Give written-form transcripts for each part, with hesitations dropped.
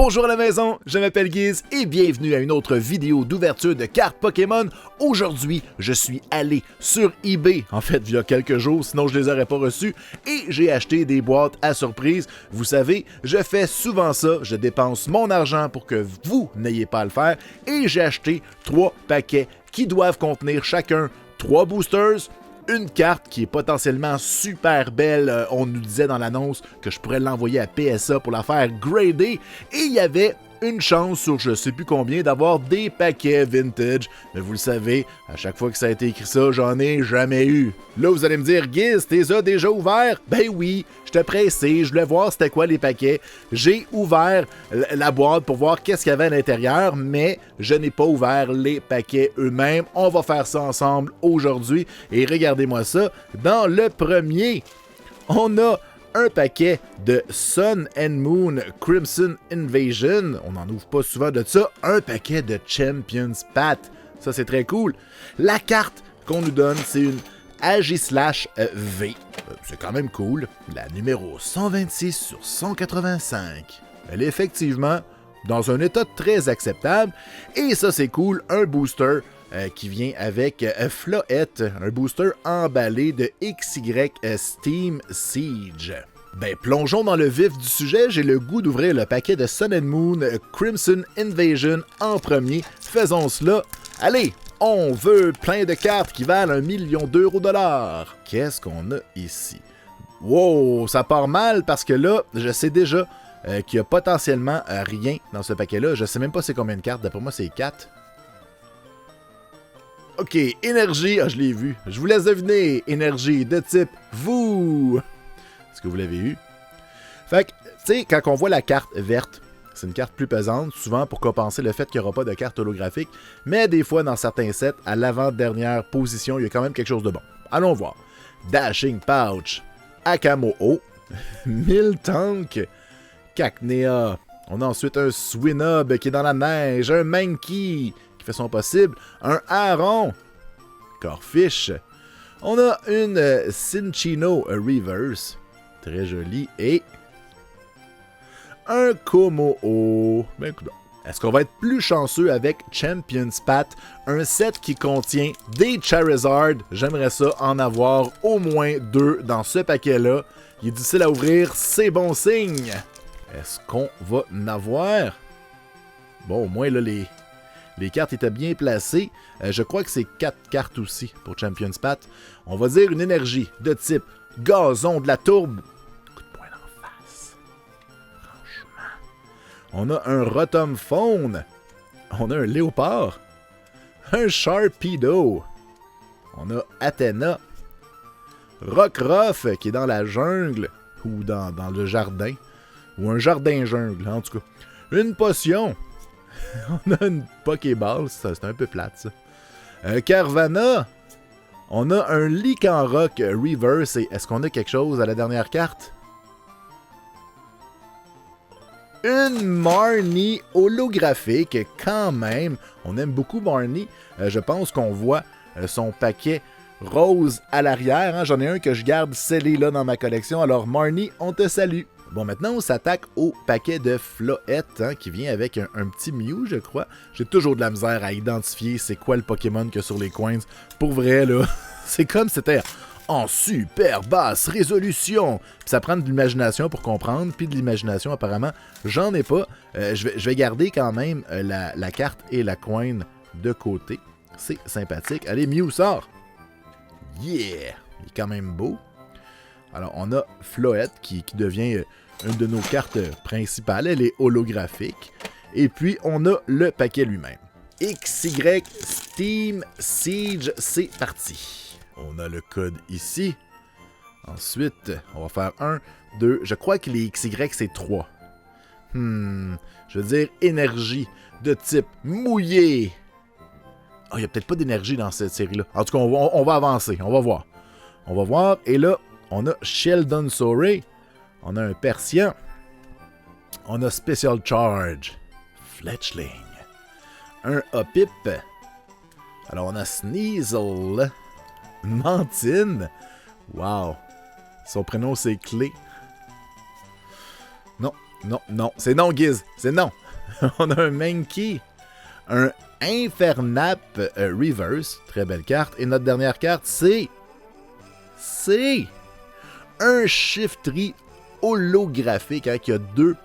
Bonjour à la maison, je m'appelle Guiz et bienvenue à une autre vidéo d'ouverture de cartes Pokémon. Aujourd'hui, je suis allé sur eBay, en fait il y a quelques jours, sinon je les aurais pas reçus, et j'ai acheté des boîtes à surprise. Vous savez, je fais souvent ça, je dépense mon argent pour que vous n'ayez pas à le faire, et j'ai acheté 3 paquets qui doivent contenir chacun 3 boosters, une carte qui est potentiellement super belle, on nous disait dans l'annonce que je pourrais l'envoyer à PSA pour la faire grader, et il y avait une chance sur je sais plus combien d'avoir des paquets vintage, mais vous le savez, à chaque fois que ça a été écrit ça, j'en ai jamais eu. Là vous allez me dire, Guiz, t'es ça déjà ouvert? Ben oui, j'étais pressé, je voulais voir c'était quoi les paquets, j'ai ouvert la boîte pour voir qu'est-ce qu'il y avait à l'intérieur, mais je n'ai pas ouvert les paquets eux-mêmes. On va faire ça ensemble aujourd'hui, et regardez-moi ça, dans le premier, on a un paquet de Sun and Moon Crimson Invasion. On n'en ouvre pas souvent de ça. Un paquet de Champions Path. Ça, c'est très cool. La carte qu'on nous donne, c'est une Agi/V. C'est quand même cool. La numéro 126 sur 185. Elle est effectivement dans un état très acceptable. Et ça, c'est cool. Un booster qui vient avec Floette, un booster emballé de XY Steam Siege. Ben, plongeons dans le vif du sujet, j'ai le goût d'ouvrir le paquet de Sun and Moon Crimson Invasion en premier. Faisons cela. Allez, on veut plein de cartes qui valent 1 million d'euros $. Qu'est-ce qu'on a ici? Wow, ça part mal parce que là, je sais déjà qu'il y a potentiellement rien dans ce paquet-là. Je sais même pas c'est combien de cartes, d'après moi c'est 4. Ok, énergie, je l'ai vu. Je vous laisse deviner, énergie de type vous. Est-ce que vous l'avez eu? Fait que, tu sais, quand on voit la carte verte, c'est une carte plus pesante, souvent pour compenser le fait qu'il n'y aura pas de carte holographique, mais des fois, dans certains sets, à l'avant-dernière position, il y a quand même quelque chose de bon. Allons voir. Dashing Pouch, Akamo'o, Miltank, Cacnea. On a ensuite un Swinub qui est dans la neige, un Mankey qui fait son possible, un Aron, Corphish. On a une Cinccino Reverse, très joli, et un Kommo-o. Ben écoute, est-ce qu'on va être plus chanceux avec Champions Path, un set qui contient des Charizard? J'aimerais ça en avoir au moins 2 dans ce paquet-là. Il est difficile à ouvrir, c'est bon signe. Est-ce qu'on va en avoir? Bon, au moins là, les cartes étaient bien placées. Je crois que c'est 4 cartes aussi pour Champions Path. On va dire une énergie de type gazon de la tourbe. Coup de poing d'en face. Franchement. On a un Rotom Faune. On a un Léopard. Un Sharpedo. On a Athena. Rockruff qui est dans la jungle. Ou dans le jardin. Ou un jardin jungle, en tout cas. Une potion. On a une Pokéball, c'est un peu plate ça. Carvana. On a un Lycanroc Reverse. Et est-ce qu'on a quelque chose à la dernière carte? Une Marnie holographique, quand même. On aime beaucoup Marnie. Je pense qu'on voit son paquet rose à l'arrière. Hein? J'en ai un que je garde scellé là dans ma collection. Alors Marnie, on te salue. Bon, maintenant, on s'attaque au paquet de Floette, hein, qui vient avec un petit Mew, je crois. J'ai toujours de la misère à identifier c'est quoi le Pokémon qu'il y a sur les coins. Pour vrai, là, c'est comme si c'était en super basse résolution. Puis ça prend de l'imagination pour comprendre, puis de l'imagination, apparemment, j'en ai pas. Je vais garder quand même la carte et la coin de côté. C'est sympathique. Allez, Mew sort! Yeah! Il est quand même beau. Alors, on a Floette qui devient une de nos cartes principales. Elle est holographique. Et puis, on a le paquet lui-même. XY Steam Siege, c'est parti. On a le code ici. Ensuite, on va faire 1, 2. Je crois que les XY, c'est 3. Je veux dire énergie de type mouillé. Oh, il n'y a peut-être pas d'énergie dans cette série-là. En tout cas, on va avancer. On va voir. On va voir. Et là, on a Sheldon Sorey, on a un Persian, on a Special Charge, Fletchling, un Hoppip, alors on a Sneasel, Mantine, wow, son prénom c'est Clé, non, non, c'est non, Giz, c'est non. On a un Mankey, un Infernap Reverse, très belle carte. Et notre dernière carte, c'est un Shiftry holographique, hein, qui a deux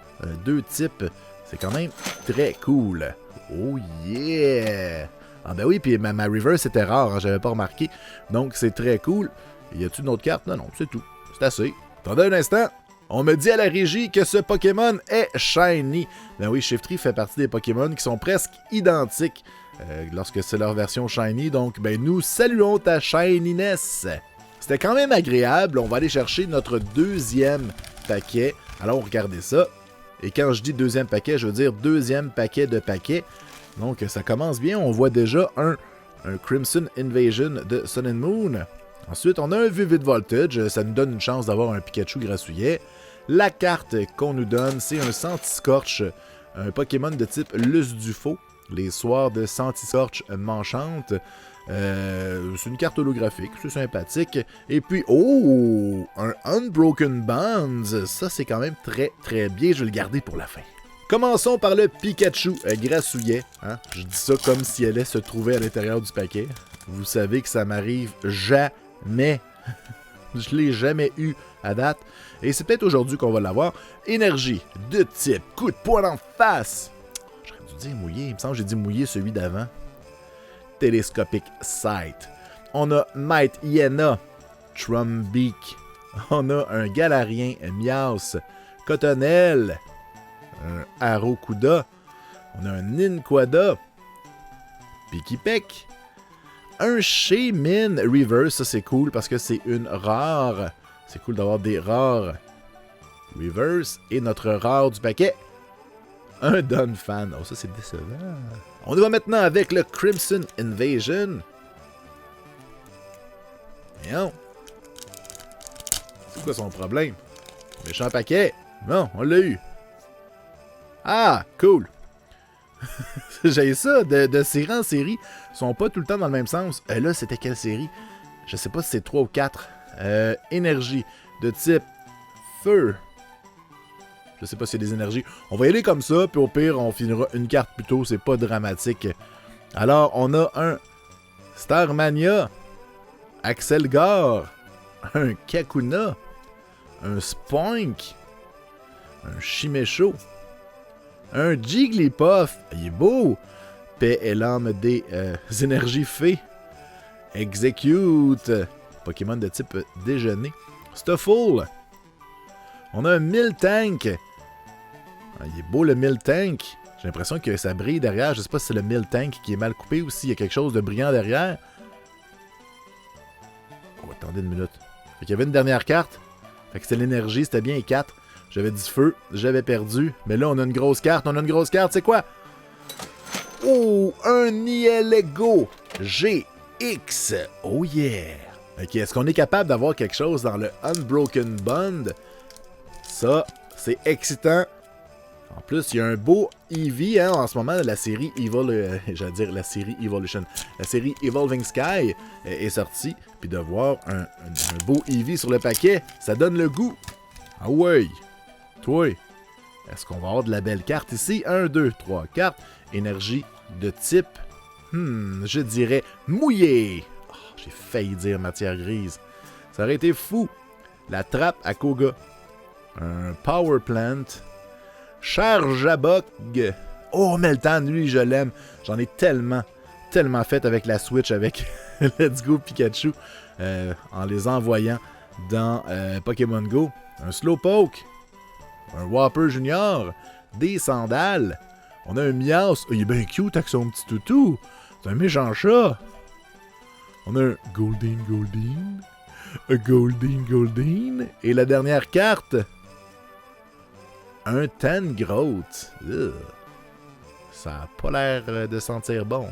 types. C'est quand même très cool. Oh yeah! Ah ben oui, puis ma Reverse était rare, hein, j'avais pas remarqué. Donc c'est très cool. Y a-t-il une autre carte? Non, c'est tout. C'est assez. Attendez un instant. On me dit à la régie que ce Pokémon est shiny. Ben oui, Shiftry fait partie des Pokémon qui sont presque identiques lorsque c'est leur version shiny. Donc, ben nous saluons ta shininess. C'était quand même agréable. On va aller chercher notre deuxième paquet. Alors, regardez ça. Et quand je dis deuxième paquet, je veux dire deuxième paquet de paquets. Donc, ça commence bien. On voit déjà un Crimson Invasion de Sun and Moon. Ensuite, on a un Vivid Voltage. Ça nous donne une chance d'avoir un Pikachu grassouillet. La carte qu'on nous donne, c'est un Santiscorch, un Pokémon de type Lusdufo. Les soirs de Santiscorch m'enchantent. C'est une carte holographique, c'est sympathique. Et puis, oh, un Unbroken Bonds. Ça, c'est quand même très, très bien. Je vais le garder pour la fin. Commençons par le Pikachu grassouillet. Hein? Je dis ça comme si elle allait se trouver à l'intérieur du paquet. Vous savez que ça m'arrive jamais. Je l'ai jamais eu à date. Et c'est peut-être aujourd'hui qu'on va l'avoir. Énergie de type coup de poing en face. J'aurais dû dire mouillé. Il me semble que j'ai dit mouillé celui d'avant. Télescopic Sight. On a Might Hyena, Trumbeak. On a un Galarien, Miaus, Cottonelle, un Arrokuda. On a un Ninquada, Pikipek. Un Shaymin Reverse, ça c'est cool parce que c'est une rare. C'est cool d'avoir des rares Reverse. Et notre rare du paquet, un Donphan. Oh, ça c'est décevant. On y va maintenant avec le Crimson Invasion. Voyons. C'est quoi son problème? Méchant paquet. Non, on l'a eu. Ah, cool. J'ai ça, de série en série, sont pas tout le temps dans le même sens. Là, c'était quelle série? Je sais pas si c'est 3 ou 4. Énergie de type feu. Je sais pas si c'est des énergies. On va y aller comme ça, puis au pire, on finira une carte plus tôt, c'est pas dramatique. Alors, on a un Starmania, Axelgar, un Kakuna, un Spoink, un Chimecho, un Jigglypuff, il est beau, paix et l'âme des énergies fées, Execute, Pokémon de type déjeuner, Stuffle, on a un Miltank. Ah, il est beau le Miltank. J'ai l'impression que ça brille derrière. Je sais pas si c'est le Miltank qui est mal coupé ou s'il y a quelque chose de brillant derrière. Oh, attendez une minute. Fait qu'il y avait une dernière carte. Fait que c'était l'énergie, c'était bien 4. J'avais dit feu, j'avais perdu. Mais là, on a une grosse carte. C'est quoi? Oh, un Nielego GX. Oh yeah. Ok, est-ce qu'on est capable d'avoir quelque chose dans le Unbroken Bond? Ça, c'est excitant. En plus, il y a un beau Eevee, hein, en ce moment, la série j'allais dire la série Evolution. La série Evolving Sky est sortie. Puis de voir un beau Eevee sur le paquet, ça donne le goût. Ah ouais. Toi, est-ce qu'on va avoir de la belle carte ici? 1, 2, 3 cartes. Énergie de type, je dirais mouillé. Oh, j'ai failli dire matière grise. Ça aurait été fou. La trappe à Koga. Un Power Plant. Charjabug. Oh, Meltan, lui, je l'aime. J'en ai tellement fait avec la Switch, avec Let's Go Pikachu, en les envoyant dans Pokémon Go. Un Slowpoke. Un Whopper Junior. Des sandales. On a un Miaus. Oh, il est bien cute avec son petit toutou. C'est un méchant chat. On a un Goldeen. Un Goldeen. Et la dernière carte, un Tangrowth. Ça a pas l'air de sentir bon.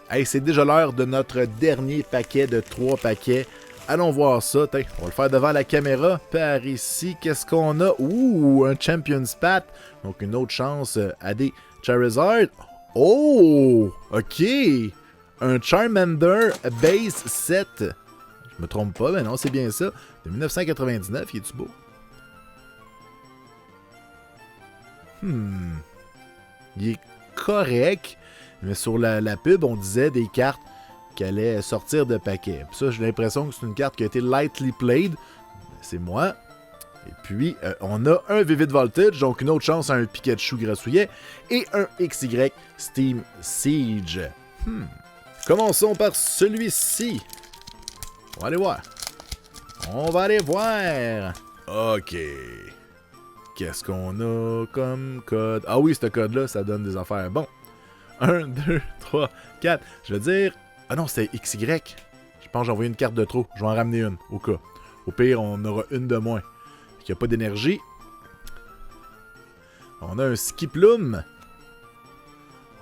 Hey, c'est déjà l'heure de notre dernier paquet de 3 paquets. Allons voir ça. T'sais, on va le faire devant la caméra. Par ici, qu'est-ce qu'on a? Ouh, un Champion's Pat. Donc une autre chance à des Charizard. Oh, ok. Un Charmander Base 7. Je me trompe pas, mais non, c'est bien ça. De 1999, il est-tu beau? Il est correct, mais sur la pub, on disait des cartes qui allaient sortir de paquet. Puis ça, j'ai l'impression que c'est une carte qui a été lightly played. C'est moi. Et puis, on a un Vivid Voltage, donc une autre chance à un Pikachu grassouillet, et un XY Steam Siege. Commençons par celui-ci. On va aller voir. OK. Qu'est-ce qu'on a comme code? Ah oui, ce code-là, ça donne des affaires. Bon. 1, 2, 3, 4. Je vais dire... Ah non, c'est XY. Je pense que j'ai envoyé une carte de trop. Je vais en ramener une, au cas. Au pire, on aura une de moins. Il n'y a pas d'énergie. On a un Skiploom.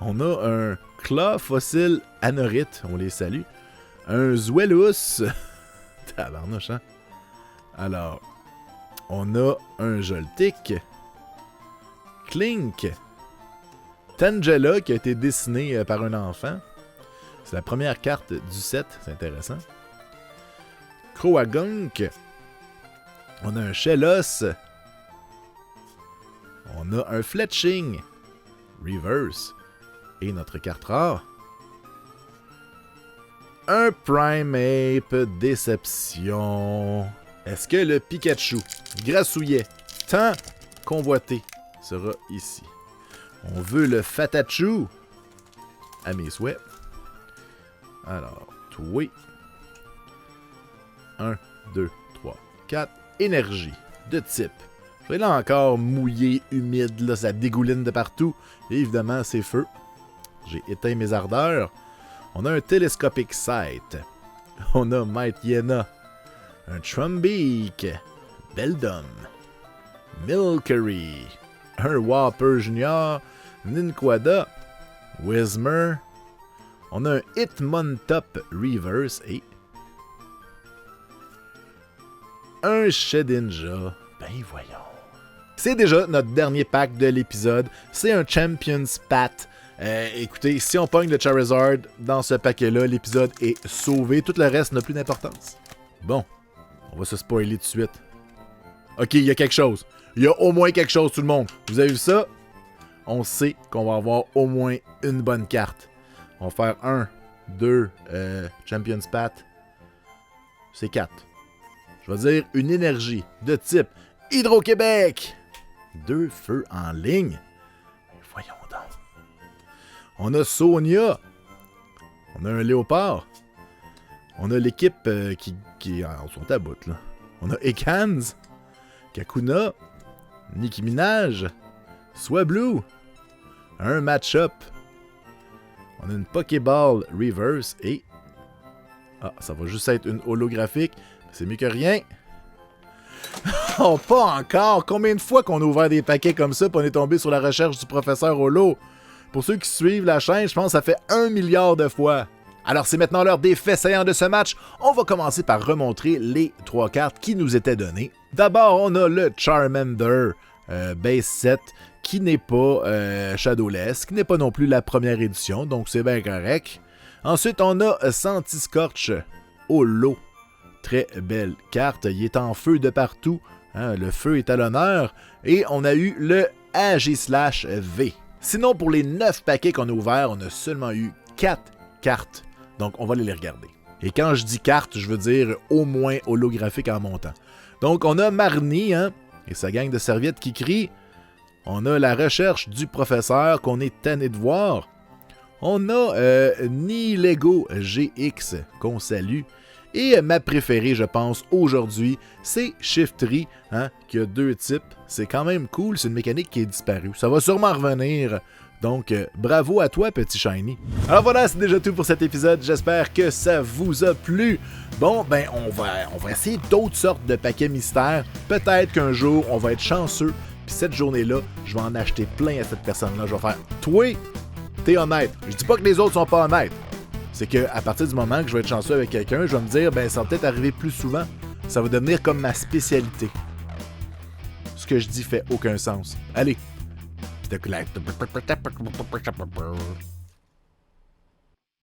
On a un Claw Fossile Anorite. On les salue. Un Zweilous. Tabarnouche, hein? Alors, on a un Joltik. Clink. Tangela qui a été dessiné par un enfant. C'est la première carte du set. C'est intéressant. Croagunk. On a un Shellos. On a un Fletching. Reverse. Et notre carte rare. Un Primeape Déception. Est-ce que le Pikachu grassouillet tant convoité sera ici? On veut le Fatachu. À mes souhaits. Alors, oui. 1, 2, 3, 4. Énergie de type. Je vais là encore mouillé, humide, là, ça dégouline de partout. Et évidemment, c'est feu. J'ai éteint mes ardeurs. On a un Telescopic Sight. On a Might Yena. Un Trumbeak. Beldum. Milcery. Un Whopper Junior. Ninquada. Whismer. On a un Hitmontop Reverse et un Shedinja. Ben voyons. C'est déjà notre dernier pack de l'épisode. C'est un Champion's Path. Écoutez, si on pogne le Charizard dans ce paquet-là, l'épisode est sauvé. Tout le reste n'a plus d'importance. Bon, on va se spoiler tout de suite. Ok, il y a quelque chose. Il y a au moins quelque chose, tout le monde. Vous avez vu ça? On sait qu'on va avoir au moins une bonne carte. On va faire 1, 2, Champion's Path. C'est 4. Je vais dire une énergie de type Hydro-Québec. 2 feux en ligne. Voyons donc. On a Sonia. On a un Léopard. On a l'équipe qui sont à bout, là. On a Ekans. Kakuna. Nicki Minaj. Swablu. Un match-up. On a une Pokéball Reverse et... Ah, ça va juste être une holographique. C'est mieux que rien. Oh, pas encore! Combien de fois qu'on a ouvert des paquets comme ça et on est tombé sur la recherche du professeur Holo? Pour ceux qui suivent la chaîne, je pense que ça fait 1 milliard de fois. Alors, c'est maintenant l'heure des faits saillants de ce match. On va commencer par remontrer les 3 cartes qui nous étaient données. D'abord, on a le Charmander Base 7, qui n'est pas Shadowless, qui n'est pas non plus la première édition, donc c'est bien correct. Ensuite, on a Santiscorch Holo. Très belle carte, il est en feu de partout, hein, le feu est à l'honneur. Et on a eu le AG/V. Sinon, pour les 9 paquets qu'on a ouverts, on a seulement eu 4 cartes, donc on va aller les regarder. Et quand je dis cartes, je veux dire au moins holographique en montant. Donc on a Marnie, hein, et sa gang de serviettes qui crie. On a la recherche du professeur qu'on est tanné de voir. On a Nilego GX qu'on salue. Et ma préférée, je pense, aujourd'hui, c'est Shiftry, hein, qui a 2 types. C'est quand même cool, c'est une mécanique qui est disparue. Ça va sûrement revenir. Donc, bravo à toi, petit Shiny. Alors voilà, c'est déjà tout pour cet épisode. J'espère que ça vous a plu. Bon, ben, on va essayer d'autres sortes de paquets mystères. Peut-être qu'un jour, on va être chanceux. Puis cette journée-là, je vais en acheter plein à cette personne-là. Je vais faire, toi, t'es honnête. Je dis pas que les autres sont pas honnêtes. C'est qu'à partir du moment que je vais être chanceux avec quelqu'un, je vais me dire, ben, ça va peut-être arriver plus souvent. Ça va devenir comme ma spécialité. Ce que je dis fait aucun sens. Allez.